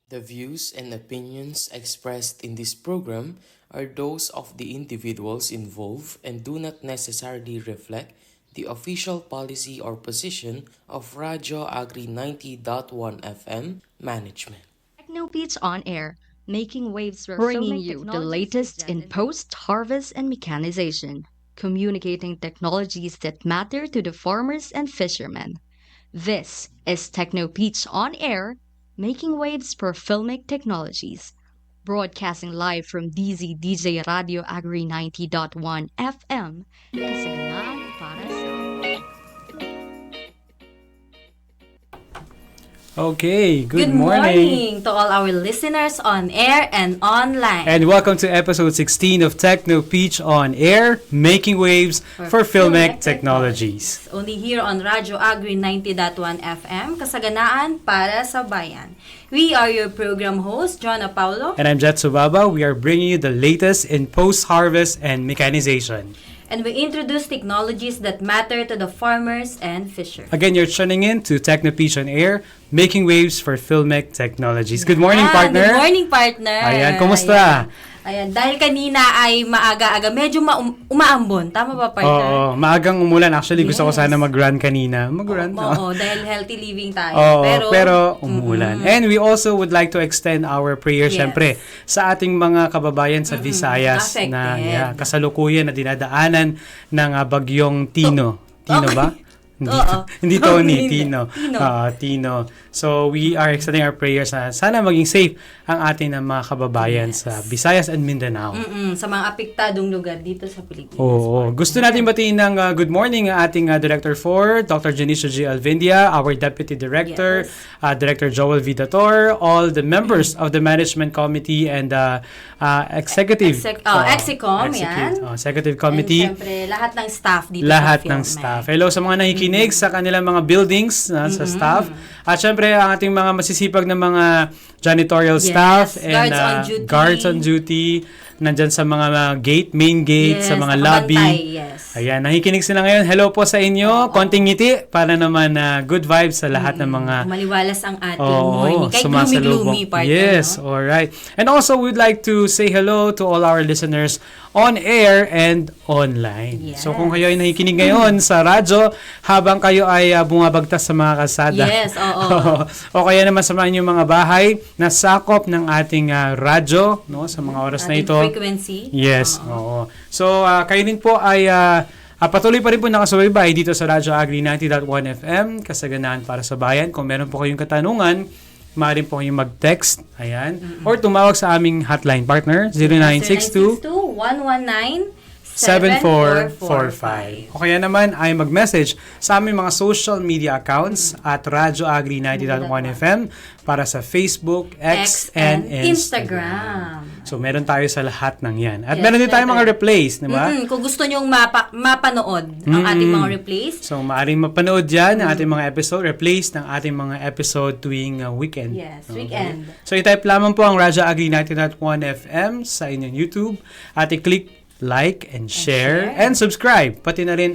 The views and opinions expressed in this program are those of the individuals involved and do not necessarily reflect the official policy or position of Radio Agri 90.1 FM management. Technopeats on air, making waves where Bringing filming you the technologies latest in presented- post-harvest and mechanization, communicating technologies that matter to the farmers and fishermen. This is Technopeats on air, making waves for filmic technologies. Broadcasting live from DZDJ Radio Agri 90.1 FM, kasaganaan para sa... Okay, Good morning to all our listeners on air and online. And welcome to episode 16 of Techno Peach on Air, making waves for Filmec Technologies. Only here on Radio Agri 90.1 FM, kasaganaan para sa bayan. We are your program host, John Apaulo. And I'm Jet Subaba. We are bringing you the latest in post-harvest and mechanization. And we introduce technologies that matter to the farmers and fishers. Again, you're tuning in to Techno Peach on Air, making waves for Filmec Technologies. Good morning, partner. Good morning, partner. Ayan, kumusta? Ayan, dahil kanina ay maaga-aga, medyo umaambon. Tama ba, partner? Oo, maagang umulan. Actually, gusto ko Yes. sana mag-run kanina. Mag-run, Oo, dahil healthy living tayo. Oo, pero umulan. And we also would like to extend our prayer, Yes. syempre, sa ating mga kababayan sa Visayas Affected. na kasalukuyan na dinadaanan ng bagyong Tino. Tino ba? Hindi, Oo. hindi Tony, Hindi. Tino. Tino. Tino. So, we are extending our prayers na sana maging safe ang ating mga kababayan sa Visayas and Mindanao. Sa mga apektadong lugar dito sa Pilipinas. Oo. Gusto natin batiin ng good morning ang ating Director 4, Dr. Janicio G. Alvindia, our Deputy Director, Director Joel Vidator, all the members of the Management Committee and Executive. Execom, yan. Executive Committee. And syempre, lahat ng staff dito Lahat sa ng Filmec. staff. Hello sa mga nakikinig sa kanilang mga buildings sa staff. At syempre, ang ating mga masisipag na mga janitorial Yes, staff and guards on duty. guards on duty. Nandyan sa mga main gate, sa Yes, mga nakabantay, lobby. yes. Ayan, nakikinig sila ngayon. Hello po sa inyo. Konting ngiti para naman good vibes sa lahat ng mga Maliwalas ang ating Oo, morning. Kahit sumasalubong. gloomy-gloomy, partner. Yes, no? alright. And also, we'd like to say hello to all our listeners on air and online. Yes. So, kung kayo ay nakikinig ngayon sa radyo, habang kayo ay bumabagtas sa mga kalsada. Yes, oo. o kaya naman sa mga inyong mga bahay na sakop ng ating radyo, no, sa mga oras na Ating ito. frequency. Yes, oo. So, kayo din po ay patuloy pa rin po nakasubaybay dito sa Radyo Agri 90.1 FM, kasaganaan para sa bayan. Kung meron po kayong katanungan, maaari po kayong mag-text, ayan, or tumawag sa aming hotline partner, 0962 0962-119-7445. 7445. O kaya naman ay mag-message sa aming mga social media accounts at Radyo Agri 90.1 FM para sa Facebook, X, and Instagram. So, meron tayo sa lahat ng yan. At Yes, meron din tayong mga syempre. replays, di ba? Kung gusto nyong mapanood ang ating mga replays, So, maaaring mapanood yan ng ating mga episode, replace ng ating mga episode tuwing weekend. yes, Okay. weekend. So, i-type lamang po ang Radyo Agri 90.1 FM sa inyong YouTube at i-click like and share and subscribe. Pati na rin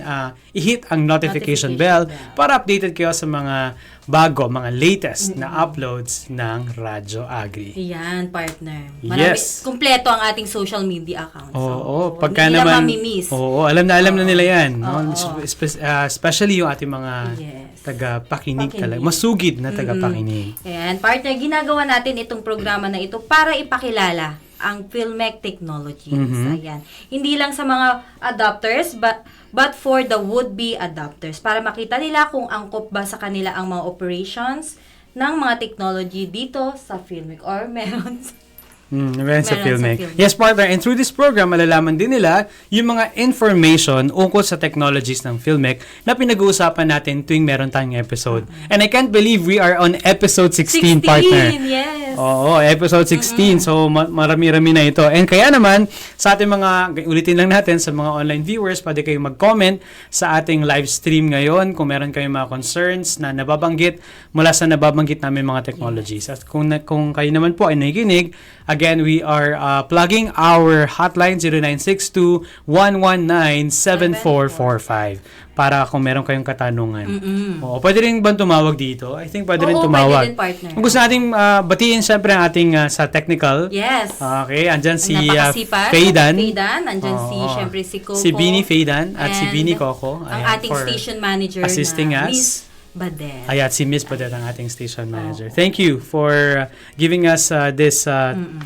i-hit ang notification bell para updated kayo sa mga bago, mga latest na uploads ng Radyo Agri. Yan, partner. Yes. Kumpleto ang ating social media accounts. Oo, pagka hindi naman, nila mamimiss. oo, alam na nila yan. No? Oo. Especially yung ating mga Yes. taga-pakinig Pakinig. talaga. Masugid na taga-pakinig. Ayan, partner, ginagawa natin itong programa na ito para ipakilala ang Filmec Technologies. Ayan. Hindi lang sa mga adopters, but for the would-be adopters. Para makita nila kung angkop ba sa kanila ang mga operations ng mga technology dito sa Filmec or meron Meron sa Meron Filmec. sa Filmec. Yes, partner. And through this program, malalaman din nila yung mga information ukol sa technologies ng Filmec na pinag-uusapan natin tuwing meron tayong episode. And I can't believe we are on episode 16, partner. yes. Oo, episode 16. So, marami-rami na ito. And kaya naman, sa ating mga, ulitin lang natin, sa mga online viewers, pwede kayong mag-comment sa ating live stream ngayon kung meron kayong mga concerns na nababanggit mula sa nababanggit namin mga technologies. At kung kayo naman po ay nakikinig, Again, we are plugging our hotline 0962-119-7445 para kung meron kayong katanungan. Oo, pwede rin ba tumawag dito? I think pwede rin Oo, tumawag. pwede din, partner. Kung gusto nating batiin siyempre ang ating sa technical. Yes. Okay, andyan si Napakasipag. Faydan. Andyan Oo. syempre si Coco. Si Bini Faydan at si And Bini Coco. Ang Ayan, ating for station manager assisting na us. Miss Badel. Ayan, si Miss Badet ang ating station manager. Thank you for giving us this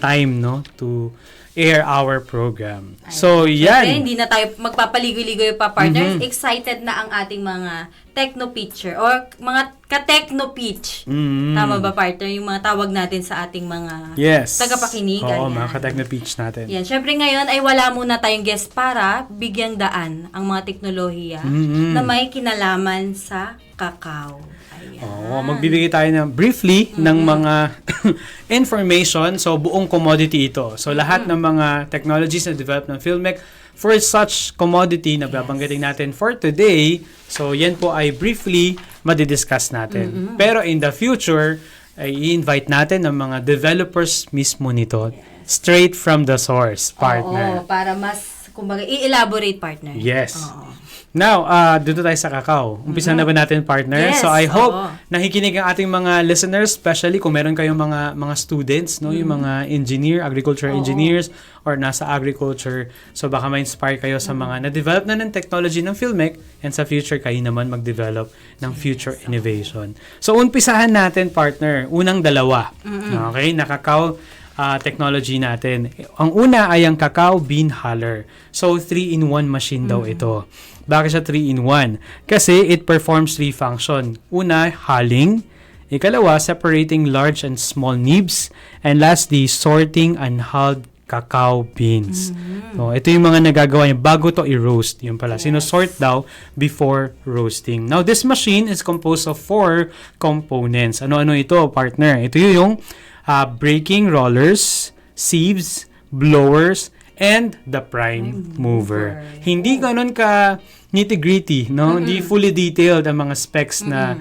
time no to air our program. So, Siyempre, yan. hindi na tayo magpapaligoy-ligoy pa, partners. Excited na ang ating mga techno-pitcher or mga ka-techno-pitch. Tama ba, partner? Yung mga tawag natin sa ating mga Yes. tagapakinig. Oo, Ayan. mga ka-techno-pitch natin. Yan. Siyempre ngayon ay wala muna tayong guest para bigyang daan ang mga teknolohiya na may kinalaman sa kakao. Ayan. Oo, magbibigay tayo ng briefly ng mga information. So, buong commodity ito. So, lahat ng mga technologies na developed ng Filmec for such commodity na babanggitin natin for today. So, yan po ay briefly madidiscuss natin. Pero in the future, ay i-invite natin ng mga developers mismo nito straight from the source, partner. Oo, para mas, kumbaga, i-elaborate, partner. Yes. Oo. Now, dito tayo sa kakao. Umpisa na ba natin, partner? Yes, So, I hope oo. nakikinig ang ating mga listeners, especially kung meron kayong mga students, no, yung mga agriculture engineers, or nasa agriculture. So, baka ma-inspire kayo sa mga na-develop na ng technology ng Filmec, and sa future, kayo naman mag-develop ng future innovation. So, umpisahan natin, partner. Unang dalawa. Okay? Na kakao technology natin. Ang una ay ang cacao bean huller. So, 3-in-1 machine daw ito. Bakit siya 3-in-1? Kasi it performs 3 function. Una, hulling. Ikalawa, separating large and small nibs. And lastly, sorting unhulled cacao beans. So, ito yung mga nagagawa niya bago to i-roast. Yung pala, sinusort daw before roasting. Now, this machine is composed of 4 components. Ano-ano ito, partner? Ito yung breaking rollers, sieves, blowers, and the prime mover. Hindi ganun ka nitty-gritty, no? Hindi fully detailed ang mga specs na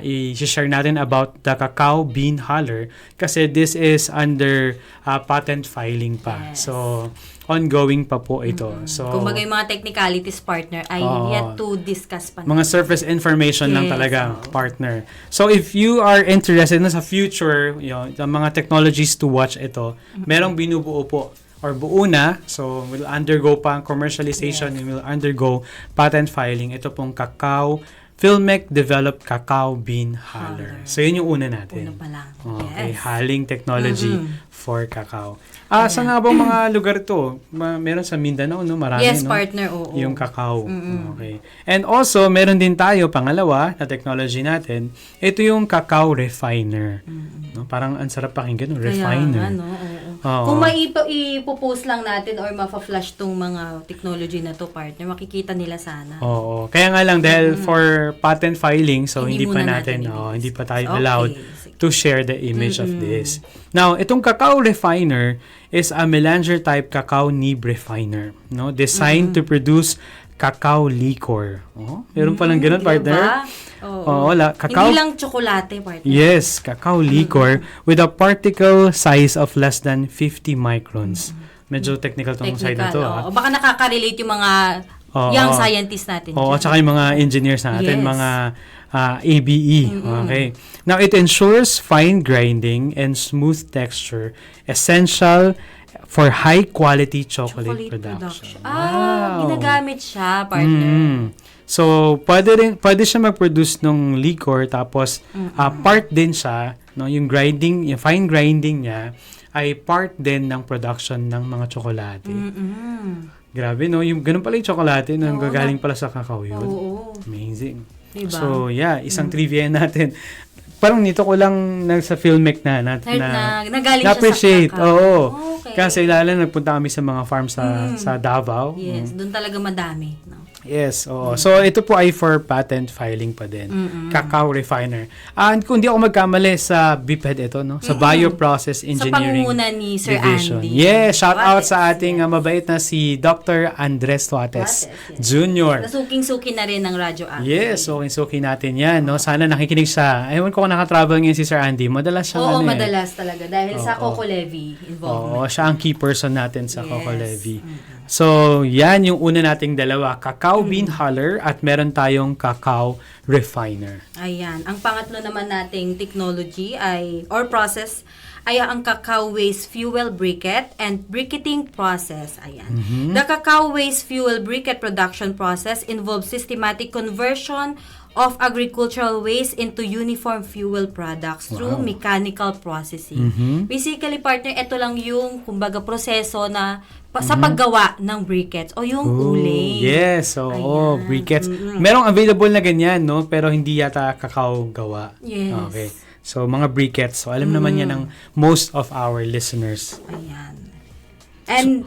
i-share natin about the cacao bean huller kasi this is under patent filing pa. Yes. So, ongoing pa po ito. So, Kumbaga yung mga technicalities, partner, ay yet to discuss pa. mga surface information lang Yes, talaga, partner. So, if you are interested na sa future, yung mga technologies to watch ito, merong binubuo po or buo na. So, will undergo pa ang commercialization and will undergo patent filing. Ito pong cacao, Filmec developed cacao bean huller. So, yun yung una natin. Una pa lang. Okay, Yes. hulling technology for cacao. Saan nga bang mga lugar to? Meron sa Mindanao, no? Marami, Yes, no? partner, oo. Yung cacao. Okay. And also, meron din tayo, pangalawa, na technology natin, ito yung cacao refiner. No? Parang ang sarap pakinggan, no? Refiner. Kaya, oo. Oo. Kung ipopost lang natin or mafa-flash tong mga technology na to, partner, makikita nila sana. Oo. Kaya nga lang, dahil for patent filing, so Hindi hindi pa muna natin, natin hindi pa tayo Okay, allowed sige. to share the image of this. Now, itong cacao refiner is a melanger type cacao nib refiner, no? Designed to produce cacao liquor. Meron palang ganun, partner. Oo, cacao. Hindi lang tsokolate, partner. Yes, cacao liquor with a particle size of less than 50 microns. Medyo technical tong side na to. Oo. Baka nakaka-relate yung mga young scientists natin. Oo, dyan. at saka yung mga engineers natin, Yes. mga ABE. Okay. Now, it ensures fine grinding and smooth texture, essential for high-quality chocolate production. Ginagamit siya, partner. So, pwede siya mag-produce ng liquor, tapos part din siya, no, yung fine grinding niya, ay part din ng production ng mga tsokolate. Grabe, no? Yung ganun pala yung tsokolate, no? Gagaling pala sa cacao yun. Oo. Amazing. Diba? So, yeah, isang trivia natin. Parang nito ko lang sa Filmec na nagaling appreciate. siya sa cacao. Oo. Okay. Kasi lalo nagpunta kami sa mga farm sa Davao. Yes, doon talaga madami. No? Yes, oo. So, ito po ay for patent filing pa din. Cacao refiner. Kung di ako magkamali sa BPED ito, no? Sa Bioprocess Sa Engineering pangunguna ni Sir Division. Andy. Yes, shout out Tuates, sa ating yes. mabait na si Dr. Andres Tuates Jr. Nasuking-suki na rin ng Radyo Active. Yes, suki natin yan, no? Sana nakikinig siya. Ewan ko kung nakatravel ngayon si Sir Andy. Madalas siya Oo, madalas talaga. Dahil sa Oo. Coco Levy Oo, involvement. siya ang key person natin sa Yes. Coco Levy. So, yan yung una nating dalawa, cacao bean huller at meron tayong cacao refiner. Ayan. Ang pangatlo naman nating technology or process ay ang cacao waste fuel briquette and briquetting process. Ayan. The cacao waste fuel briquette production process involves systematic conversion of agricultural waste into uniform fuel products through mechanical processing. Basically, partner, ito lang yung, kumbaga, proseso na sa paggawa ng briquettes o yung uling. Yes, oo, Ayan. briquettes. Merong available na ganyan, no? Pero hindi yata cacao gawa. Yes. Okay. So, mga briquettes. So, alam naman yan ng most of our listeners. Ayan. And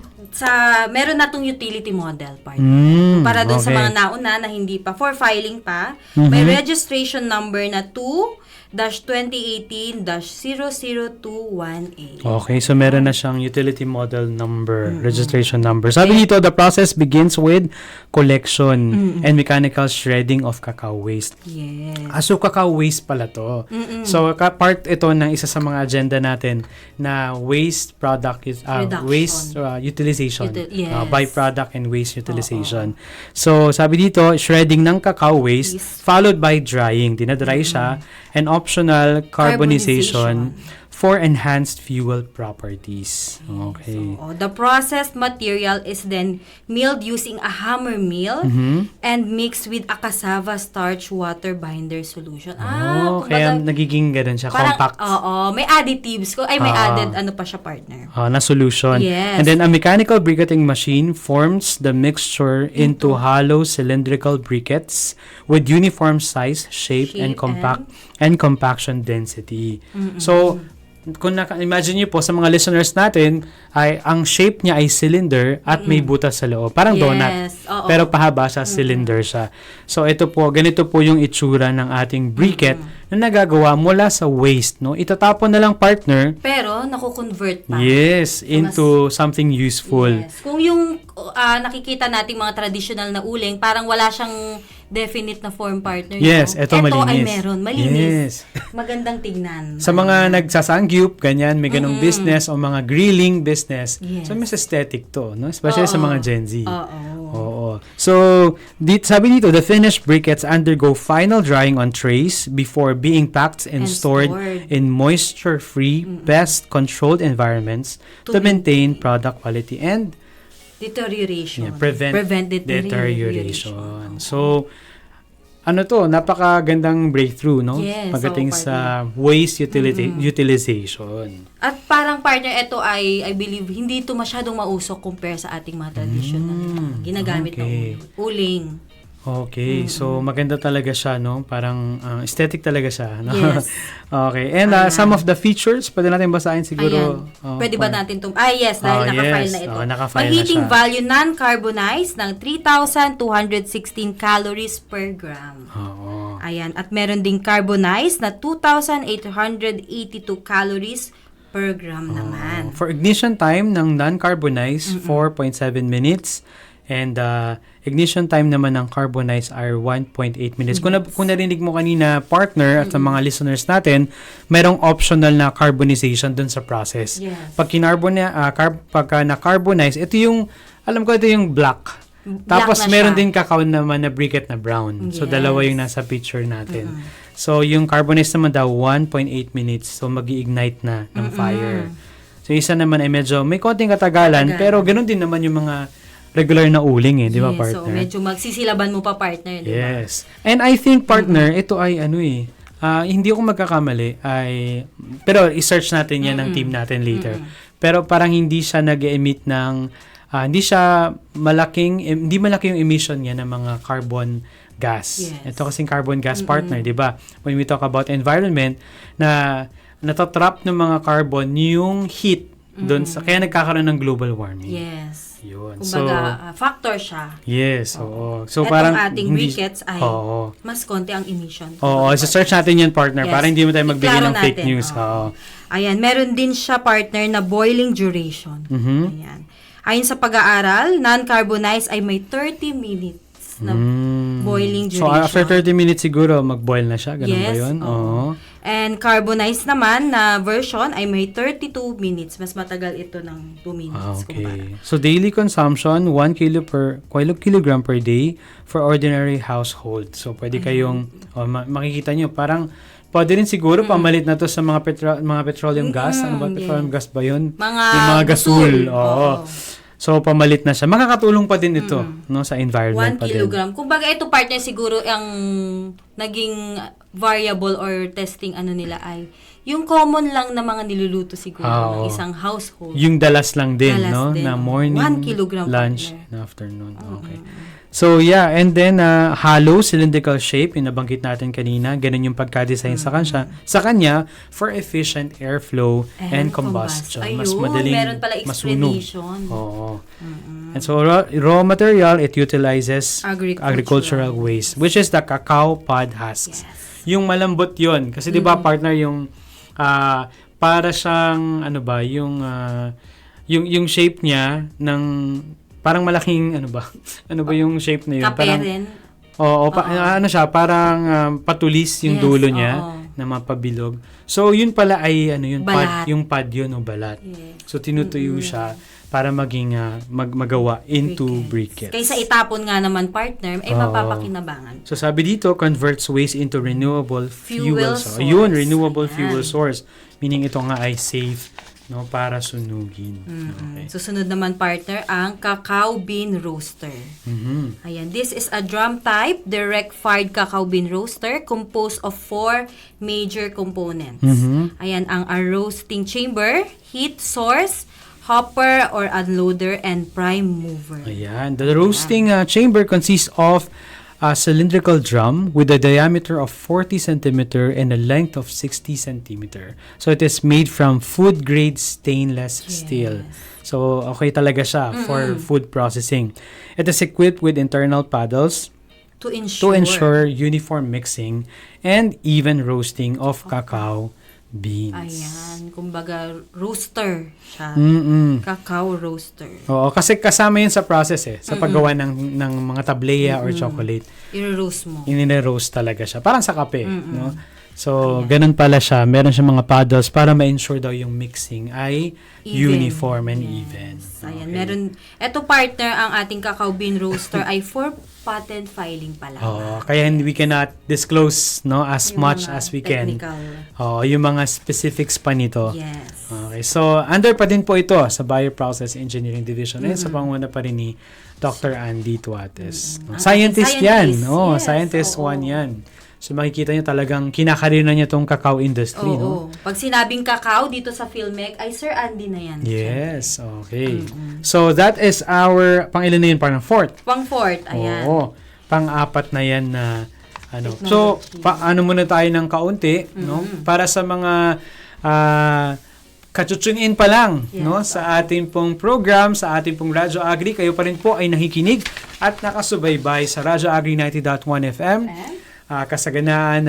meron na tong utility model, partner. Para dun sa okay. mga nauna na hindi pa, for filing pa, may registration number na 2-2018-00218. Okay, so meron na siyang utility model number, registration number. Sabi dito, the process begins with collection and mechanical shredding of cacao waste. Yes. So cacao waste pala to. So part ito ng isa sa mga agenda natin na waste product Reduction. waste utilization, Yes. byproduct and waste utilization. So sabi dito, shredding ng cacao waste followed by drying. Dinadry siya and optional carbonization for enhanced fuel properties. Okay. So, the processed material is then milled using a hammer mill and mixed with a cassava starch water binder solution. Kaya nagiging ganun siya, compact. May additives ko. May added ano pa siya, partner. Na solution. Yes. And then a mechanical briquetting machine forms the mixture into hollow cylindrical briquettes with uniform size, shape and compaction density. So, kung imagine niyo po sa mga listeners natin, ay ang shape niya ay cylinder at may butas sa loob. Parang donut. Oo. Pero pahaba siya, cylinder siya. So ito po, ganito po yung itsura ng ating briquette na nagagawa mula sa waste, no? Itatapon na lang, partner. Pero nakukonvert pa. Yes, into something useful. Yes. Kung yung nakikita nating mga traditional na uling, parang wala siyang definite na form, partner. Yes, no? ito malinis. Ay meron. Malinis. Yes. Magandang tignan. Sa mga nagsasangyup, ganyan, may ganong business o mga grilling business. Yes. So, mas aesthetic to, no? Especially sa mga Gen Z. Oo. So, sabi dito, the finished briquettes undergo final drying on trays before being packed and stored in moisture-free, pest-controlled environments to maintain product quality and deterioration. Prevent deterioration. So, napakagandang breakthrough, no? Yes, pagdating sa waste utilization. At parang, partner, ito ay, I believe, hindi ito masyadong mausok compare sa ating mga traditional na ginagamit na uling. Okay, so maganda talaga siya, no? Parang aesthetic talaga siya, no? Yes. Okay, and some of the features, pwede natin basahin siguro. Pwede ba natin itong, yes, dahil naka-file na ito. Naka-file na Heating siya. value non-carbonized ng 3,216 calories per gram. Oo. Ayan, at meron ding carbonized na 2,882 calories per gram naman. For ignition time ng non-carbonized, 4.7 minutes. And ignition time naman ng carbonized are 1.8 minutes. Kung narinig mo kanina, partner, at sa mga listeners natin, merong optional na carbonization dun sa process. Yes. Pagka na-carbonize, ito yung, alam ko, ito yung black. Tapos na meron siya. din cacao naman na briquette na brown. So, Yes. dalawa yung nasa picture natin. So, yung carbonized naman daw, 1.8 minutes. So, mag-ignite na ng fire. So, isa naman ay medyo may konting katagalan, pero ganun din naman yung mga regular na uling di ba, partner? So, medyo magsisilaban mo pa, partner, di ba? Yes. And I think, partner, ito ay hindi ako magkakamali, pero i-search natin yan ng team natin later. Pero parang hindi siya nag-emit ng, hindi malaki yung emission niya ng mga carbon gas. Yes. Ito kasing carbon gas, partner, di ba? When we talk about environment, na natatrap ng mga carbon yung heat doon kaya nagkakaroon ng global warming. Yes. Yun. Kumbaga, factor siya. Yes, oo. So, Etong parang ating hindi- briquettes ay Oo. mas konti ang emission. Oo, search natin yan, partner, Yes. para hindi mo tayo magbigay Iklaro ng fake natin, news. oo. Oo. Ayan, meron din siya, partner, na boiling duration. Mhm. Ayan. Ayon sa pag-aaral, non-carbonized ay may 30 minutes na boiling So, duration. after 30 minutes siguro, mag-boil na siya. Ganun ba Yes, yun? oo. And carbonized naman na version ay may 32 minutes. Mas matagal ito ng 2 minutes. Kumpara. Okay. So, daily consumption, 1 kilogram per day for ordinary household. So, pwede kayong, makikita nyo, parang, pwede rin siguro pamalit na to sa mga petroleum gas. Ano ba? Petroleum gas ba yun? Yung mga gasul. Oo. So, pamalit na siya. Makakatulong pa din ito no, sa environment 1 pa din. kilogram. Kumbaga, ito, partner, siguro ang naging variable or testing nila ay yung common lang na mga niluluto siguro ng isang household. Yung dalas lang din, Dalas no? din, Na oo. morning, 1 kilogram, lunch, partner. and afternoon. Okay. So, yeah. And then, hollow cylindrical shape, yung nabanggit natin kanina. Ganun yung pagka-design sa kanya for efficient airflow and combustion. Mas Ayun, madaling meron pala masunog. explanation. Oo. And so, raw material, it utilizes agricultural waste, which is the cacao pod husks. Yes. Yung malambot yon kasi 'di ba partner yung para siyang ano ba yung shape niya ng parang malaking ano ba yung shape na yun, parang Kape rin. ano siya parang patulis yung Yes, dulo niya oo. na mapabilog. So yun pala ay ano yun Balat. pad yun o balat. Yes. So tinutuyo siya para maging magawa into briquettes. Kaysa itapon nga naman, partner, ay Oo. mapapakinabangan. So sabi dito, converts waste into renewable fuel Fuel source. source. Yun, renewable Ayan. fuel source. Meaning ito nga ay safe no para sunugin. Okay. Susunod naman, partner, ang cacao bean roaster. Mhm. Ayan, this is a drum type direct fired cacao bean roaster composed of 4 major components. Ayan, ang a roasting chamber, heat source, hopper or unloader, and prime mover. Ayan. The roasting chamber consists of a cylindrical drum with a diameter of 40 centimeter and a length of 60 centimeter. So it is made from food-grade stainless steel. So okay talaga siya for food processing. It is equipped with internal paddles To to ensure uniform mixing and even roasting of cacao beans. Ayan, kumbaga roaster siya. Cacao roaster. Oo, kasi kasama yun sa process sa paggawa ng mga tableya or chocolate. I-roast mo. Inine-roast talaga siya. Parang sa kape, no? So, ganun pala siya. Meron siya mga paddles para ma-ensure daw yung mixing ay uniform and even. Ayan, meron. Eto, partner, ang ating cacao bean roaster ay for patent filing pala. Kaya we cannot disclose no as Yung much mga as we can. technical. Yung mga specifics pa nito. Yes. Okay. So, under pa din po ito sa Bioprocess Engineering Division. Sa panguna pa rin ni Dr. Andy Tuates. Scientist yan. Yes. Scientist Oo. one yan. So, makikita niyo talagang kinakarir na niya tong cacao industry. No? Oo. Pag sinabing cacao dito sa Filmec, ay Sir Andy na yan. Yes. Okay. So, that is our, pang-ilan na yun? Parang fourth. Pang-fourth, ayan. Oo. Pang-apat na yan na ano. So, paano muna tayo ng kaunti, no? Para sa mga katutsunin pa lang, no? Sa ating pong program, sa ating pong Radyo Agri, kayo pa rin po ay nakikinig at nakasubaybay sa Radyo Agri 90.1 FM. Kasaganaan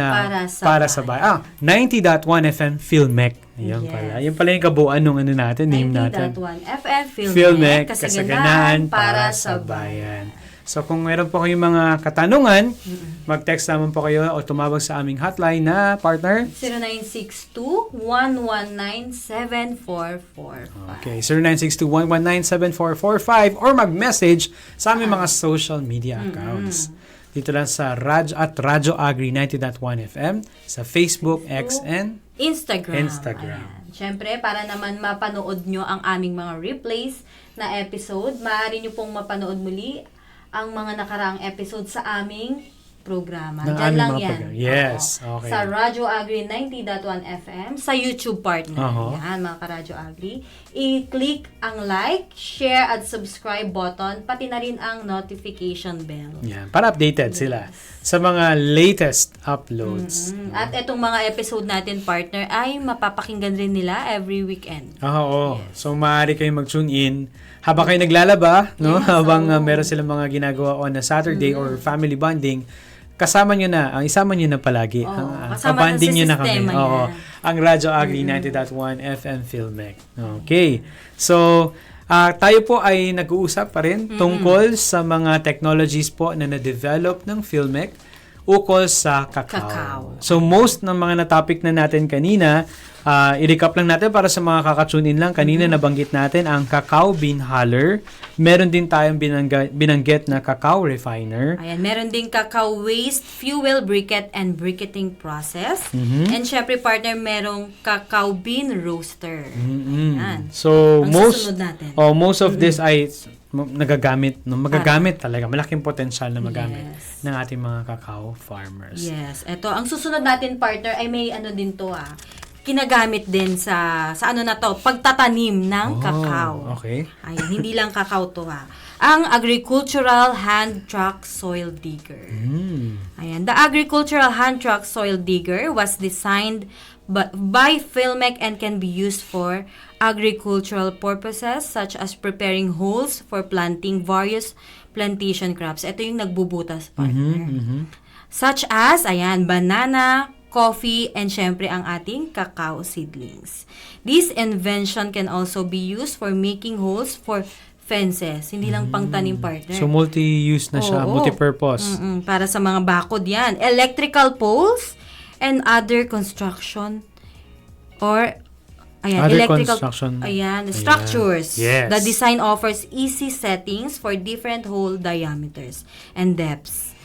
para sa bayan. 90.1 FM Filmec. Ayan pala. Yan pala yung kabuuan nung ano natin, name natin. 90.1 FM Filmec, kasaganaan para sa bayan. So kung meron po kayong mga katanungan, mag-text naman po kayo o tumawag sa aming hotline na partner. 0962-119-7445. Okay, 0962-119-7445 or mag-message sa aming mga social media accounts. Dito lang sa Radyo Agri 90.1 FM, sa Facebook, X, and Instagram. Instagram. Ayan. Siyempre, para naman mapanood nyo ang aming mga replays na episode, maaari nyo pong mapanood muli ang mga nakaraang episode sa aming programa. Ng Diyan aming lang mga yan. program. Yes, Oo. okay. Sa Radyo Agri 90.1 FM, sa YouTube partner. Yan, mga ka-Radyo Agri. I-click ang like, share, at subscribe button, pati na rin ang notification bell. Yan, para updated sila sa mga latest uploads. At itong mga episode natin, partner, ay mapapakinggan rin nila every weekend. Oo. So, maaari kayong mag-tune in habang kayo naglalaba, no? Yes, Habang meron silang mga ginagawa on a Saturday or family bonding, isama nyo na palagi. Kasama na sa nyo na kami. sistema Oo. yan. Ang Radyo Agri 90.1 FM Filmec. Okay. So, tayo po ay nag-uusap pa rin tungkol sa mga technologies po na na-develop ng Filmec ukol sa cacao. So, most ng mga na-topic na natin kanina, i-recap lang natin para sa mga kakatune in lang. Kanina nabanggit natin ang cacao bean huller. Meron din tayong binanggit na cacao refiner. Ayan, meron din cacao waste, fuel briquette, and briquetting process. And syempre, partner, merong cacao bean roaster. Ayan. So, Ang most susunod natin. most of this ay magagamit talaga. Malaking potensyal na magamit ng ating mga cacao farmers. Yes. Ito, ang susunod natin, partner, ay may ano din to kinagamit din sa ano na to, pagtatanim ng cacao. Okay. Ayan, hindi lang cacao to Ang agricultural hand truck soil digger. Ayan, the agricultural hand truck soil digger was designed by Filmec and can be used for agricultural purposes such as preparing holes for planting various plantation crops. Ito yung nagbubutas, partner. Such as, ayan, banana, coffee, and syempre ang ating cacao seedlings. This invention can also be used for making holes for fences. Hindi lang pangtanim, partner. So, multi-use na siya, multi-purpose. Para sa mga bakod yan. Electrical poles and other construction or structures. Yes. The design offers easy settings for different hole diameters and depths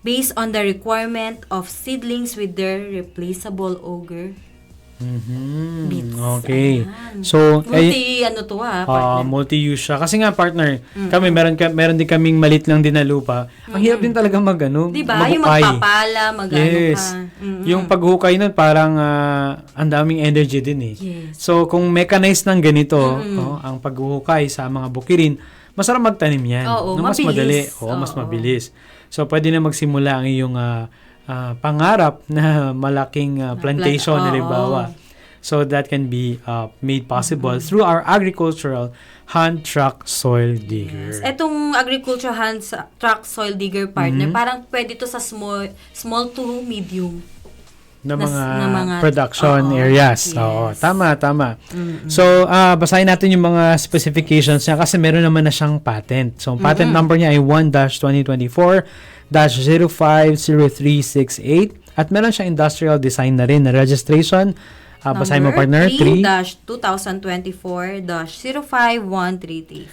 based on the requirement of seedlings with their replaceable auger bits. Okay. Ayan. So, partner. multi-use siya. Kasi nga, partner, kami, meron din kaming malit lang din na lupa. Ang hirap din talaga Diba? Yung maghukay. magpapala, Yes. Yung paghukay nun, parang ang daming energy din eh. Yes. So, kung mechanized ng ganito, ang paghuhukay sa mga bukirin, masarap magtanim yan. Oo, Mas mabilis. madali. Mas mabilis. So, pwede na magsimula ang iyong pangarap na malaking plantation, halimbawa. So, that can be made possible through our agricultural hand truck soil digger. Etong agricultural hand truck soil digger, partner, parang pwede to sa small to medium na na mga production areas. Yes. Oo, tama. So, basahin natin yung mga specifications niya kasi meron naman na siyang patent. So, patent number niya ay 1-2024-050368 at meron siyang industrial design na rin na registration. Basahin mo, partner. 3-2024-051335.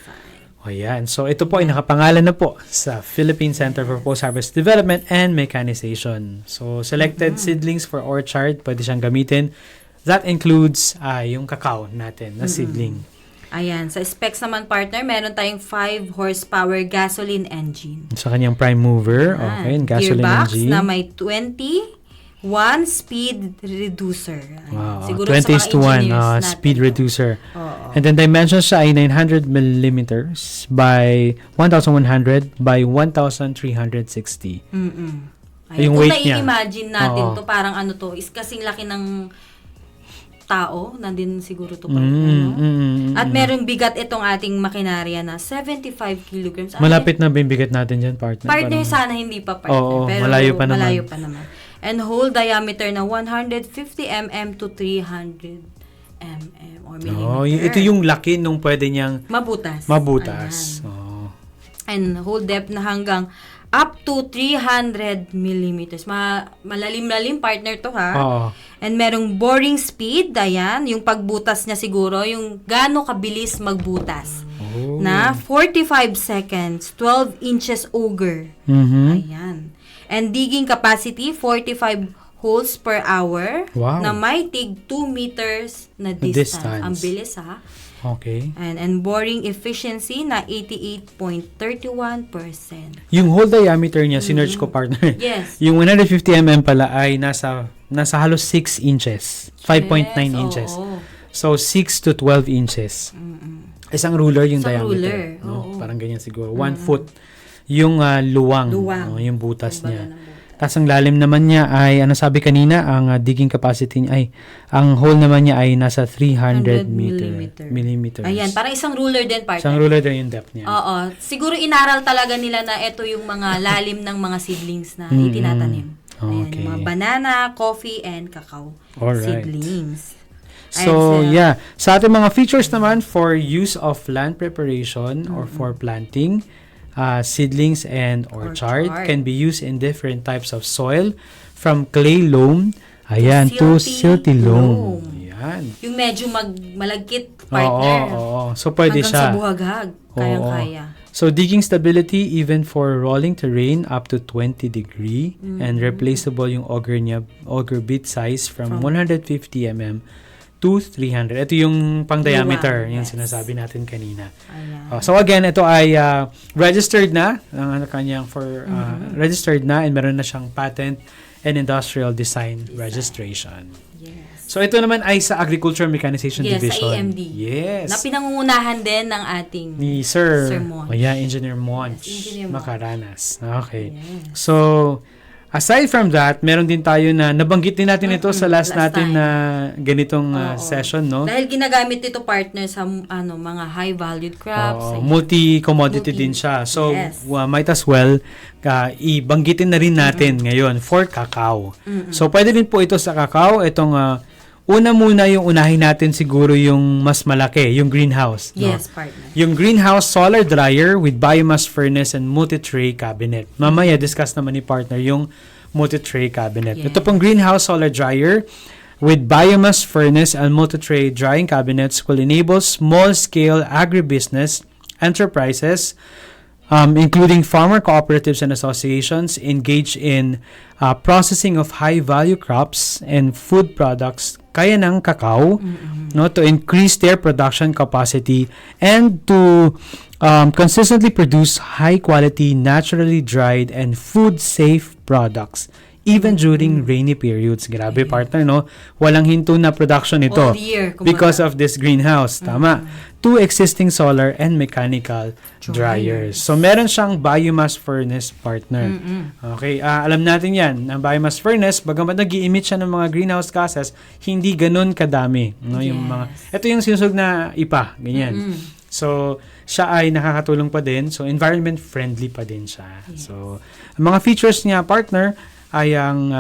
O yan. So, ito po ay nakapangalan na po sa Philippine Center for Post-Harvest Development and Mechanization. So, selected seedlings for orchard, pwede siyang gamitin. That includes yung cacao natin na seedling. Ayan. Sa specs naman, partner, meron tayong 5 horsepower gasoline engine. Sa kanyang prime mover. Okay, gasoline Gearbox engine. na may 1 speed reducer. Wow. Siguro 20 sa mga is to 1 engineers speed natin. reducer. Oo. And then dimensions siya ay 900 millimeters by 1,100 by 1,360. Ayan. Yung Kung weight niya. nai-imagine natin Oo. to, parang ano to, is kasing laki ng tao, nandun siguro to. At merong bigat itong ating makinarya na 75 kilograms. Malapit na bibigat natin dyan, partner. Partner, Parang- sana hindi pa, partner. Oo, pero malayo pa naman. Malayo pa naman. And hole diameter na 150 mm to 300 mm or millimeter. ito yung laki nung pwede niyang mabutas. mabutas. Ayan. Oo. And hole depth na hanggang up to 300 millimeters. Malalim-lalim, partner to, ha? Oo. And merong boring speed, ayan, yung pagbutas niya siguro, yung gaano kabilis magbutas. Na 45 seconds, 12 inches auger. Ayan. And digging capacity, 45 holes per hour. Wow. Na may tig 2 meters na distance. Ang bilis, ha? Okay. And boring efficiency na 88.31%. Yung whole diameter niya, sinerch ko, partner. Yes. Yung 150 mm pala ay nasa halos 6 inches. 5.9 Yes, inches. oo. So, 6 to 12 inches. Isang ruler yung Isang diameter. ruler, No? oo. Parang ganyan siguro. 1 foot yung luwang, Luwang. yung butas Kumbaga niya. ng butas. Tapos ang lalim naman niya ay, ano sabi kanina, ang digging capacity niya ay, ang hole naman niya ay nasa 300 millimeters. Ayan, parang isang ruler din, partner. Isang ruler din yung depth niya. Oo. Siguro inaral talaga nila na ito yung mga lalim ng mga seedlings na itinatanim. Ayan, Okay. yung mga banana, coffee, and cacao Alright. seedlings. So, Ayan, yeah. Sa ating mga features naman for use of land preparation or for planting, seedlings and orchard can be used in different types of soil from clay loam, ayan, to silty loam. Ayan. Yung medyo malagkit, partner. Oo. So, pwede hanggang siya. sa buhaghag. Kayang-kaya. So, digging stability even for rolling terrain up to 20 degree and replaceable yung auger bit size from 150 mm to 300. Ito yung pang diameter, yung sinasabi natin kanina. Ayan. So again, ito ay registered na ang kanyang registered na and meron na siyang patent and industrial design registration. Yes. So ito naman ay sa Agriculture Mechanization Yes, Division. sa AMD. Yes. Na pinangungunahan din ng ating Ni Sir Monch. Engineer Monch. Yes, Engineer Monch. Makaranas. Okay. Yes. So, aside from that, meron din tayo na nabanggit din natin ito sa last natin time. na ganitong Oo. session, no? Dahil ginagamit ito, partner, sa mga high-valued crops. Ayan. Multi-commodity din siya. So, Yes. might as well ibanggitin na rin natin ngayon for cacao. So, pwede din po ito sa cacao. Itong una muna yung unahin natin siguro yung mas malaki, yung greenhouse. No? Yes, partner. Yung greenhouse solar dryer with biomass furnace and multi-tray cabinet. Mamaya, discuss naman ni partner yung multi-tray cabinet. Yes. Ito pong greenhouse solar dryer with biomass furnace and multi-tray drying cabinets will enable small-scale agribusiness enterprises, including farmer cooperatives and associations, engage in processing of high-value crops and food products kaya ng cacao, no, to increase their production capacity and to consistently produce high-quality, naturally dried and food-safe products even during rainy periods. Grabe, partner, no? Walang hinto na production ito All year, kumbaga. because of this greenhouse. Tama. Two existing solar and mechanical dryers. So, meron siyang biomass furnace, partner. Okay, alam natin yan. Ang biomass furnace, bagamat nag-i-emit siya ng mga greenhouse gases, hindi ganun kadami. No? Yung ito yung sinusog na ipa, ganyan. So, siya ay nakakatulong pa din. So, environment friendly pa din siya. So, ang mga features niya, partner, ay ang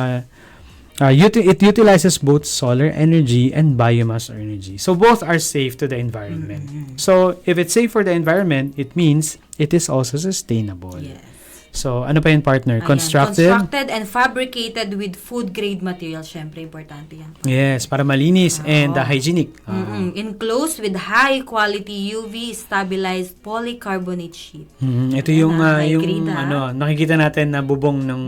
it utilizes both solar energy and biomass energy. So both are safe to the environment. So if it's safe for the environment, it means it is also sustainable. Yes. So ano pa yun, partner? Ayan, Constructed and fabricated with food-grade material. Syempre, importante yan. Yes, para malinis and hygienic. Enclosed with high-quality UV-stabilized polycarbonate sheet. Ito yung high yung grade, nakikita natin na bubong ng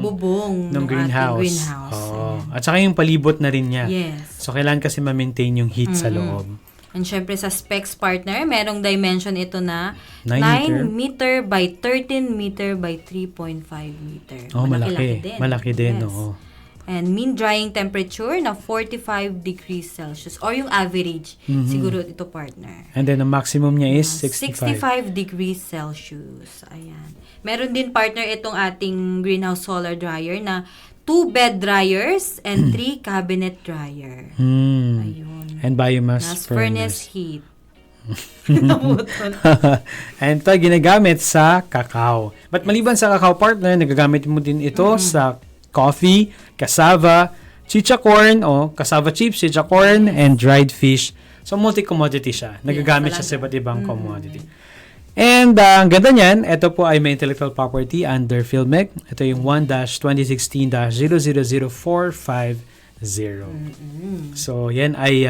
ng greenhouse. ating greenhouse. Oo. At saka yung palibot na rin niya. Yes. So kailangan kasi ma-maintain yung heat sa loob. And syempre sa specs, partner, merong dimension ito na 9 9 meter by 13 meter by 3.5 meter. Oh, malaki. din. Malaki din, Yes. oo. And mean drying temperature na 45 degrees Celsius or yung average siguro ito, partner. And then, ang maximum niya is 65. 65 degrees Celsius. Ayan. Meron din, partner, itong ating greenhouse solar dryer na 2 bed dryers and 3 cabinet dryer. Ayun. And biomass Nas furnace. furnace heat. And ito ginagamit sa cacao. But maliban sa cacao, partner, nagagamit mo din ito sa coffee, cassava, chicha corn, o cassava chips, chicha corn, and dried fish. So, multi-commodity siya. Nagagamit siya sa iba't ibang commodity. And ang ganda niyan, ito po ay may intellectual property under PhilMec. Ito yung 1-2016-000450. So, yan ay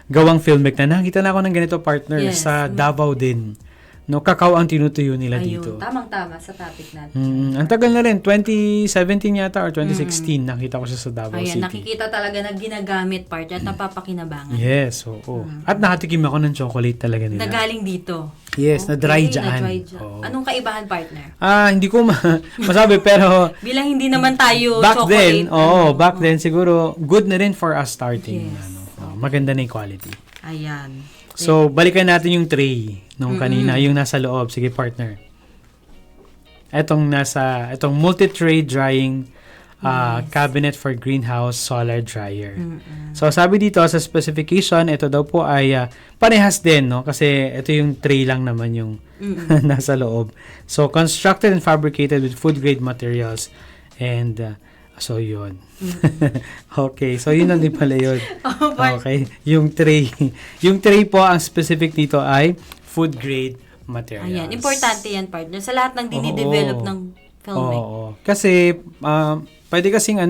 gawang PhilMec na. Nakita na ako ng ganito, partner, Yes. sa Davao din. No, cacao ang tinutuyo nila dito. Tamang-tama sa topic natin. Ang tagal na rin, 2017 yata or 2016, nakita ko siya sa Davao Ayan, City. nakikita talaga na ginagamit, partner, at napapakinabangan. Yes, oo. At nakatikim ako ng chocolate talaga nila. Nagaling dito. Yes, na dry dyan. Na-dry dyan. Oo. Anong kaibahan, partner? Hindi ko masabi, pero Bilang hindi naman tayo back chocolate. then, back then siguro good na rin for us starting. Yes. Maganda na yung quality. Ayan. So, balikan natin yung tray nung kanina, yung nasa loob. Sige, partner. itong multi-tray drying cabinet for greenhouse solar dryer. So sabi dito sa specification, ito daw po ay parehas din, no? Kasi ito yung tray lang naman yung nasa loob. So constructed and fabricated with food grade materials and so yun. Okay, so yun lang din pala yun. Okay, yung tray. Yung tray po, ang specific dito ay food grade materials. Ayan, importante yan, partner. Sa lahat ng dinidevelop ng filmmaker. Oo. Kasi, pwede kasing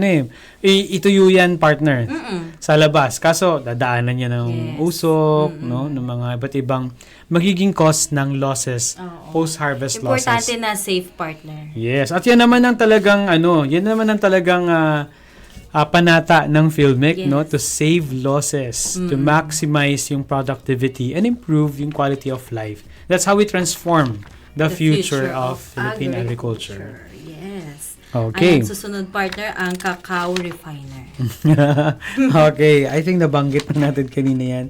ituyo yan, partner, sa labas. Kaso, dadaanan niya ng usok, no? Ng mga iba't ibang magiging cost ng losses, post-harvest losses. Importante na safe, partner. Yes. At yan naman ang talagang, panata ng Filmic, no? To save losses, to maximize yung productivity, and improve yung quality of life. That's how we transform the future of Philippine agriculture. Yes. Okay. Ayan, susunod, partner, ang cacao refiner. Okay. I think nabanggit na natin kanina yan,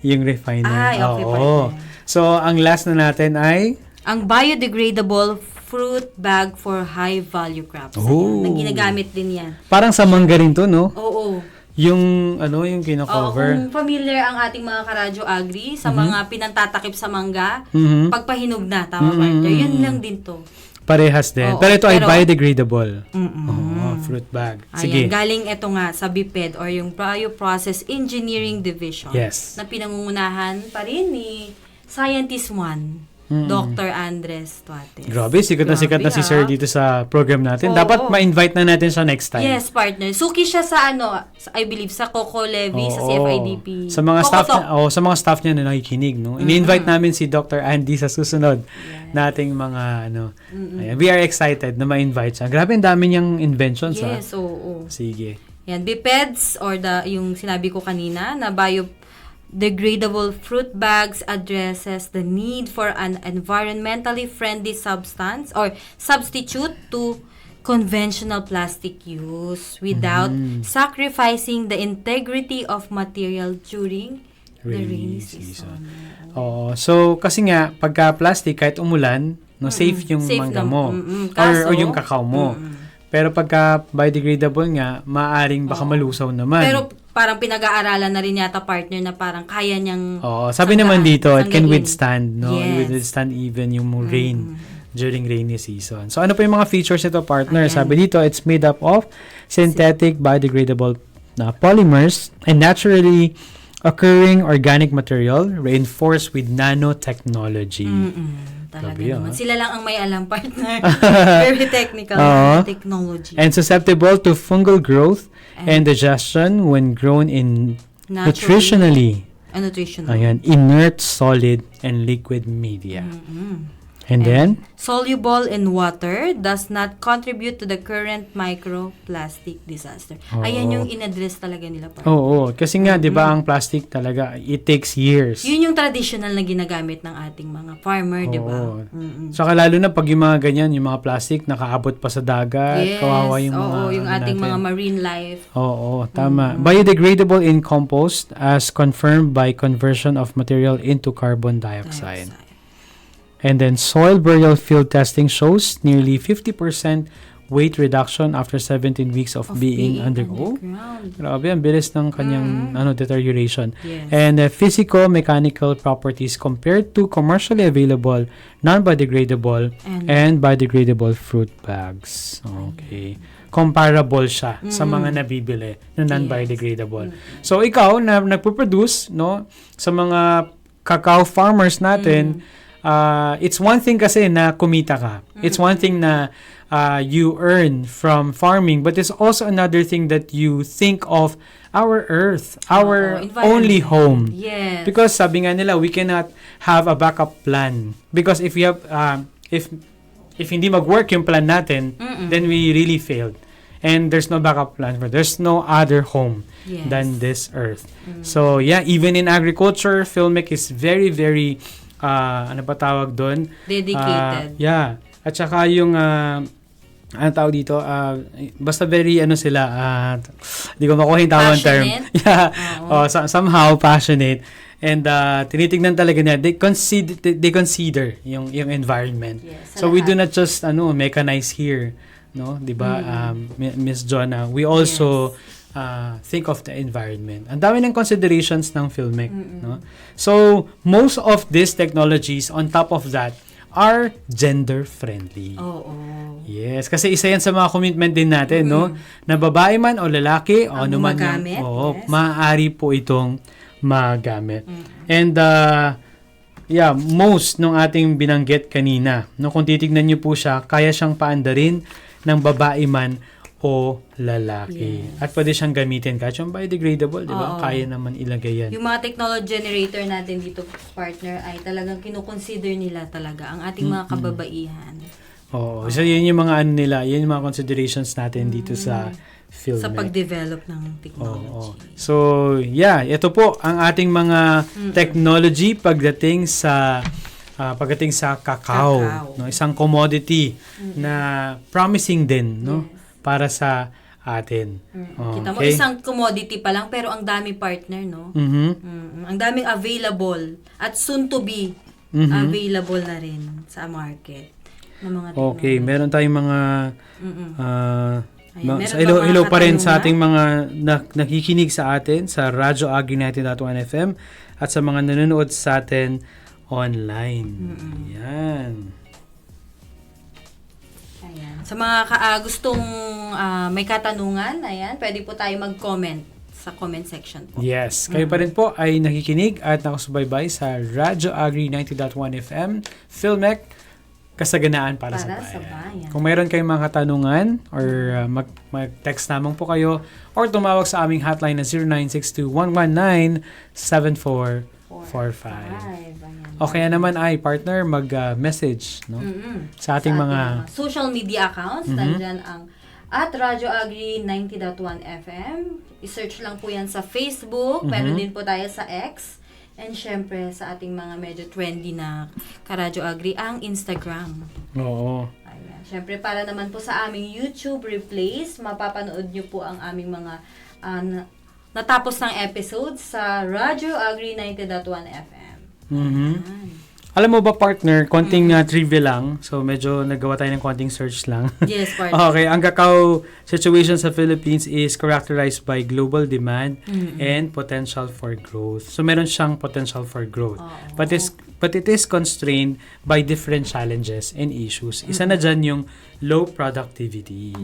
yung refiner. Ay, okay, Oo. partner. So, ang last na natin ay Ang biodegradable fruit bag for high-value crops. Oh. Ayan, ginagamit din yan. parang sa mangga rin to, no? Oo. Yung yung Oo, kino-cover. kung familiar ang ating mga karadyo agri sa mga pinantatakip sa mangga, Mhm. pagpahinog na, tama partner. Yun lang din to. Parehas din. Oo, pero ito ay pero- biodegradable. Fruit bag. Sige. Ayan, galing ito nga sa BIPED or yung Bioprocess Engineering Division. Yes. Na pinangungunahan pa rin ni Scientist 1, Dr. Andres Tuate. Grabe, sikat na si Sir dito sa program natin. Oo. Dapat ma-invite na natin siya next time. Yes, partner. Suki siya sa I believe sa Coco Levy, sa Oo. CFIDP. Sa mga Coco staff Talk. sa mga staff niya na nakikinig, no. Ini-invite namin si Dr. Andy sa susunod nating mga Ayan, we are excited na ma-invite siya. Grabe, ang dami niyang inventions, ha. Yes, oo. Sige. Yan, BIPEDS or yung sinabi ko kanina na biodegradable fruit bags addresses the need for an environmentally friendly substance or substitute to conventional plastic use without sacrificing the integrity of material during the rainy season. Oo. So, kasi nga, pagka plastic, kahit umulan, safe yung Safe mangga lang. mo. Kaso, or yung kakao mo. Pero pagka biodegradable nga, maaring baka malusaw naman. Pero parang pinag-aaralan na rin yata, partner, na parang kaya niyang Oo. Sabi naman dito, it can sanggain. withstand, no? It Yes. will withstand even yung rain during rainy season. So, ano pa yung mga features nito, partner? Ayan. Sabi dito, it's made up of synthetic biodegradable polymers and naturally occurring organic material reinforced with nanotechnology. Talaga Grabe, naman. ah. Sila lang ang may alam, partner. Very technical Oo. technology. And susceptible to fungal growth and digestion when grown in nutritionally Nutritional. ayan, inert, solid, and liquid media. And then, Soluble in water, does not contribute to the current microplastic disaster. Ayan yung in-address talaga nila, partner. oo, kasi nga, di ba, ang plastic talaga, it takes years. Yun yung traditional na ginagamit ng ating mga farmer, di ba? Oo. Saka lalo na pag yung mga ganyan, yung mga plastic, nakaabot pa sa dagat, Yes. kawawa yung mga, Oo, yung ating natin. mga marine life. Oo, tama. Biodegradable in compost as confirmed by conversion of material into carbon dioxide. And then soil burial field testing shows nearly 50% weight reduction after 17 weeks of being underground. Grabe, ang bilis ng kanyang deterioration. Yes. And physico-mechanical properties compared to commercially available non-biodegradable and biodegradable fruit bags. Okay. Comparable siya sa mga nabibili na non-biodegradable. So ikaw na nagpo-produce, no, sa mga cacao farmers natin, it's one thing kasi na kumita ka. It's one thing na you earn from farming, but it's also another thing that you think of our earth, our only home. Yes. Because sabi nga nila, we cannot have a backup plan. Because if we have, if hindi mag-work yung plan natin, then we really failed. And there's no backup plan for. There's no other home than this earth. So yeah, even in agriculture, Filmic is very, very ano pa tawag doon? Dedicated. Yeah. At saka yung ano tawag dito? Basta very sila, hindi ko makuha yung tawag term. Passionate? Yeah. Somehow passionate. And tinitignan talaga na they consider yung environment. Yes, So we do lahat. not just mechanize here, no? 'Di ba? Miss Jonna, we also think of the environment. Ang dami ng considerations ng Filmec, no? So most of these technologies on top of that are gender friendly. Oo. Yes, kasi isa yan sa mga commitment din natin, no? Na babae man o lalaki o Ang ano man gumagamit, yes. maaari po itong magamit. And most nung ating binanggit kanina, no, kung titignan niyo po siya, kaya siyang paandarin ng babae man o lalaki. Yes. At pwede siyang gamitin kahit yung biodegradable, di ba? Oo. Kaya naman ilagay yan. Yung mga technology generator natin dito, partner, ay talagang kinukonsider nila talaga ang ating mga kababaihan. Oo. So, yun yung mga ano nila, yun yung mga considerations natin dito sa film. Sa pag-develop ng technology. Oo. So, ito po ang ating mga technology pagdating sa cacao. No, isang commodity na promising din, no, para sa atin. Kita mo, Okay. isang commodity pa lang, pero ang dami partner, no? Ang daming available at soon to be available na rin sa market ng mga Okay, meron tayong mga Ayan, meron hello, ba mga hello pa rin sa katanungan? ating mga nakikinig sa atin sa Radyo Agri 90.1 FM at sa mga nanonood sa atin online. Yan. Ayan. Sa mga gustong may katanungan, ayan, pwede po tayo mag-comment sa comment section po. Yes, kayo pa rin po ay nakikinig at nakasubaybay sa Radyo Agri 90.1 FM, Filmec, kasaganaan para sa bayan. Kung mayroon kayong mga katanungan or mag-text naman po kayo or tumawag sa aming hotline na 0962-119-7445. O kaya naman ay partner mag-message no? Sa ating mga social media accounts. Nandyan ang at Radyo Agri 90.1 FM. I-search lang po yan sa Facebook. Meron din po tayo sa X. And syempre, sa ating mga medyo trendy na Karadyo Agri, ang Instagram. Oo. Ayan. Syempre, para naman po sa aming YouTube replays, mapapanood nyo po ang aming mga natapos ng episodes sa Radyo Agri 90.1 FM. Ayan. Alam mo ba partner, konting trivia lang. So medyo nagawa tayo ng konting search lang. Yes, partner. Okay, ang cacao situation sa Philippines is characterized by global demand and potential for growth. So meron siyang potential for growth. But it is constrained by different challenges and issues. Isa na dyan yung low productivity.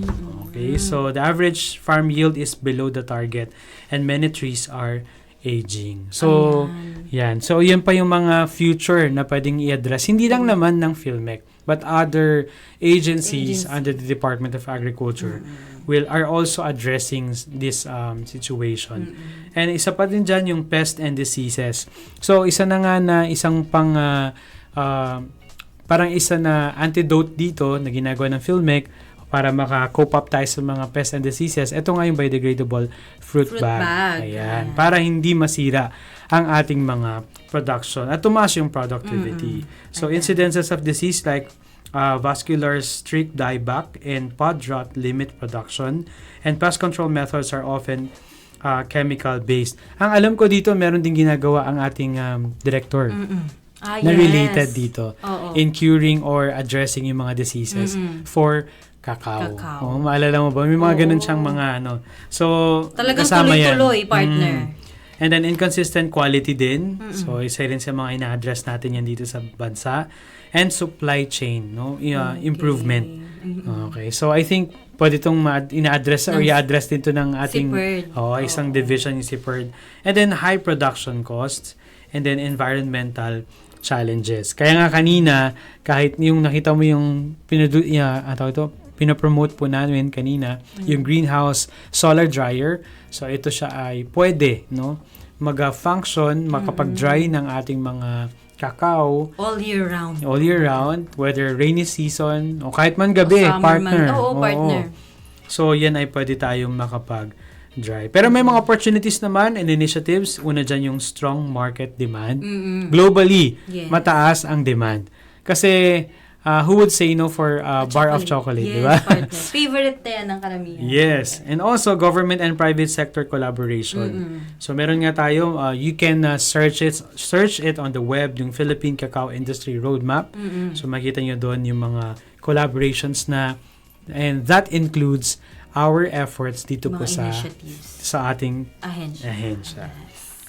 Okay, so the average farm yield is below the target and many trees are aging. So, yan. So, yan pa yung mga future na pwedeng i-address. Hindi lang naman ng Filmec, but other agencies under the Department of Agriculture are also addressing this situation. And isa pa din dyan yung pest and diseases. So, isa na nga na isang parang isa na antidote dito na ginagawa ng Filmec para maka-cope up tayo sa mga pests and diseases. Ito nga yung biodegradable fruit bag. Ayan. Para hindi masira ang ating mga production at tumaas yung productivity. So, incidences of disease like vascular streak dieback and pod rot limit production, and pest control methods are often chemical-based. Ang alam ko dito, meron din ginagawa ang ating director na related dito in curing or addressing yung mga diseases for cacao. Oh, maalala mo ba? May mga ganun siyang mga ano. So, talagang kasama tuloy-tuloy, yan. partner. And then, inconsistent quality din. So, isa rin sa mga ina-address natin yan dito sa bansa. And supply chain, no? Improvement. Okay. So, I think, pwede itong ina-address or i-address din ito ng ating isang division, yung CIPERD. And then, high production costs. And then, environmental challenges. Kaya nga kanina, kahit yung nakita mo yung pinapromote po namin kanina, yung greenhouse solar dryer. So, ito siya ay pwede, no? Mag-function, makapag-dry ng ating mga cacao. All year round. All year round, whether rainy season, o kahit man gabi, partner. Oo, partner. So, yan ay pwede tayong makapag-dry. Pero may mga opportunities naman and initiatives. Una dyan yung strong market demand. Globally, mataas ang demand. Kasi, who would say no for a bar of chocolate, Yes, di ba? partner. Favorite na yan ng karamihan. Yes. And also, government and private sector collaboration. So, meron nga tayo, you can search it on the web, yung Philippine Cacao Industry Roadmap. So, makita nyo doon yung mga collaborations na, and that includes our efforts dito po Mga sa initiatives. ating Ahensya.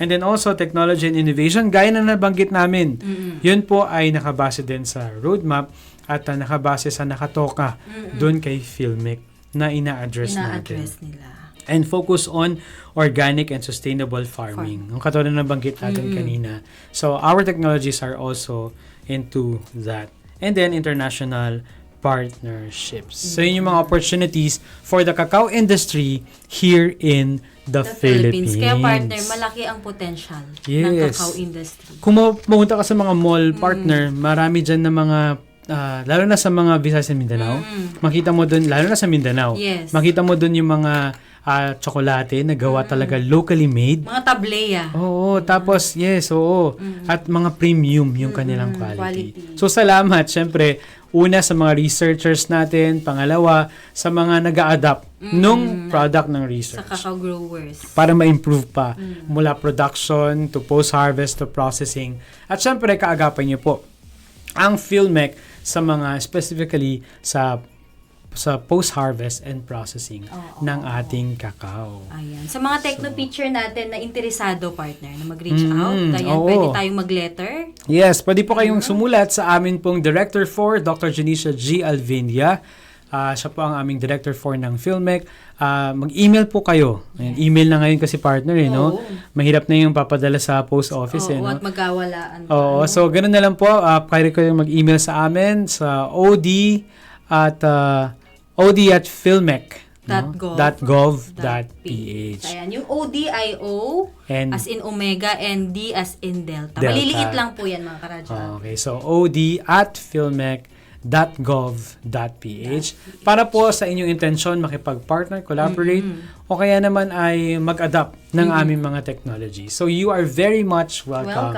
And then also, technology and innovation, gaya na nabanggit namin, yun po ay nakabase din sa roadmap at nakabase sa nakatoka doon kay Filmic na ina-address natin. nila. And focus on organic and sustainable farming. Ang katulad na nabanggit natin kanina. So, our technologies are also into that. And then, international partnerships. So, yun yung mga opportunities for the cacao industry here in the Philippines. Kaya partner, malaki ang potential ng Yes. cacao industry. Kung pumunta ka sa mga mall partner, marami dyan na mga, lalo na sa mga Visayas and Mindanao, makita mo dun, lalo na sa Mindanao, Yes. makita mo dun yung mga tsokolate na gawa talaga locally made. Mga tableya. Oo, tapos yes, oo. At mga premium yung kanilang quality. So salamat, syempre, una sa mga researchers natin, pangalawa sa mga nag-a-adapt nung product ng Sa research cacao growers. para ma-improve pa mula production to post-harvest to processing. At syempre, kaagapan niyo po ang Filmec sa mga specifically sa post-harvest and processing ng ating cacao. Ayan. Sa mga techno-picture natin na interesado, partner, na mag-reach out, ayan, oo. pwede tayong mag-letter. Yes, pwede po kayong sumulat sa amin pong Director 4, Dr. Janicia G. Alvindia. Siya po ang aming Director 4 ng Filmec. Mag-email po kayo. Ayan, email na ngayon kasi partner, no? Mahirap na yung papadala sa post office, Oo, no? at magkawalaan. Oo, so ganun na lang po. Kaya kayo mag-email sa amin sa od@filmec.gov.ph. Ayan, yung ODIO And as in Omega and D as in Delta. Delta. Maliliit lang po yan, mga karadya. okay, so od@filmec.gov.ph para po sa inyong intensyon makipag-partner, collaborate, o kaya naman ay mag-adapt ng aming mga technology. So you are very much welcome.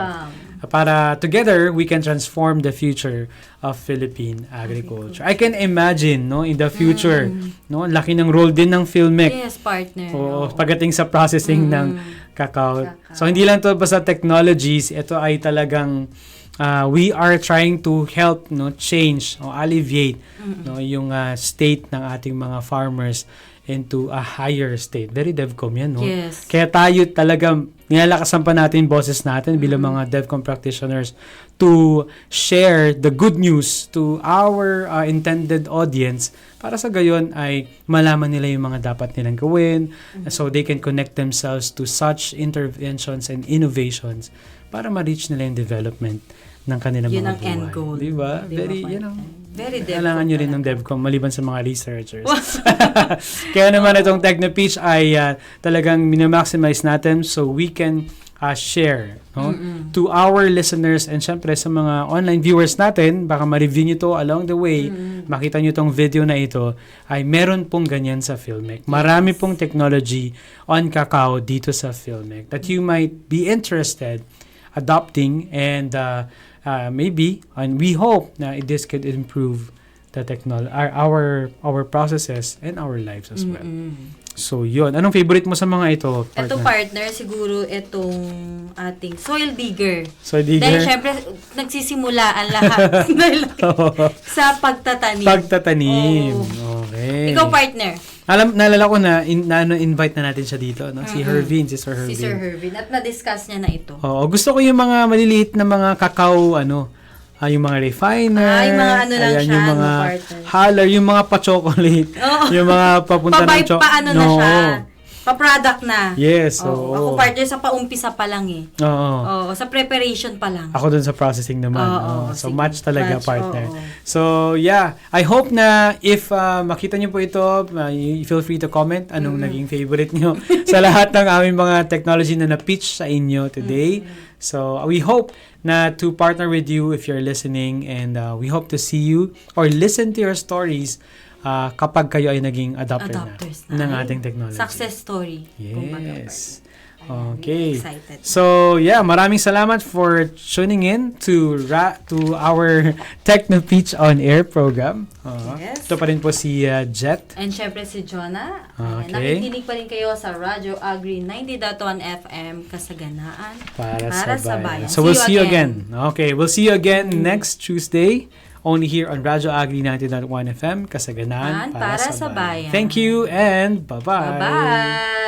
Para together we can transform the future of Philippine agriculture. I can imagine, no, in the future, no, laki ng role din ng Filmec. Yes, partner. Oo, pagdating sa processing ng cacao. So hindi lang to basta technologies, ito ay talagang we are trying to help, no, change o alleviate, no, yung state ng ating mga farmers into a higher state. Very DevCom yan, no? Yes. Kaya tayo talaga, nilalakasan pa natin boses natin bilang mga DevCom practitioners to share the good news to our intended audience para sa gayon ay malaman nila yung mga dapat nilang gawin so they can connect themselves to such interventions and innovations para ma-reach nila yung development ng kanilang Yun mga ang end goal. Diba? Diba, very DevCom. Kailangan nyo rin ng DevCom maliban sa mga researchers. Kaya naman itong Techno-Pitch ay talagang minamaximize natin so we can share, no, to our listeners and syempre sa mga online viewers natin, baka ma-review nyo to along the way, makita nyo tong video na ito, ay meron pong ganyan sa Filmec. Marami pong technology on cacao dito sa Filmec that you might be interested adopting and maybe, and we hope na this could improve the technology, our processes and our lives as well. So, yun. Anong favorite mo sa mga ito, partner? Ito, partner, siguro itong ating soil digger. Soil digger? Dahil syempre, nagsisimula ang lahat sa pagtatanim. Pagtatanim. Oo. Okay. Ikaw, partner. Naalala ko na, invite na natin siya dito, no? Si Hervin, si Sir Hervin. Si Sir Hervin. At na-discuss niya na ito. Oo. Gusto ko yung mga maliliit na mga cacao, yung mga refiner. Yung mga ano lang siya, yung mga partner. holler, yung mga pa-chocolate. Yung mga papunta ng Pa-vibe pa ano na siya. Pa-product na. Yes. Oo. Ako, partner, sa paumpisa pa lang eh. Oo. Oo. Sa preparation pa lang. Ako dun sa processing naman. Oo, So, sige. match talaga, Match, partner. oo. So, yeah. I hope na if makita nyo po ito, you feel free to comment anong naging favorite nyo sa lahat ng aming mga technology na na-pitch sa inyo today. So, we hope na to partner with you if you're listening and we hope to see you or listen to your stories kapag kayo ay naging adopters na. ng ating technology. Success story. kumbaga, Yes. Okay. Excited. So, yeah, maraming salamat for tuning in to our Techno Peach on Air program. Yes. Ito pa rin po si Jet. And syempre si Jonah. Okay. Nakikinig pa rin kayo sa Radyo Agri 90.1 FM Kasaganaan Para sa bayan. bayan. So, we'll see you again. Okay, we'll see you again next Tuesday. Only here on Radyo Agri 90.1 FM Kasaganaan. Para sa bayan. Thank you and bye-bye. Bye-bye.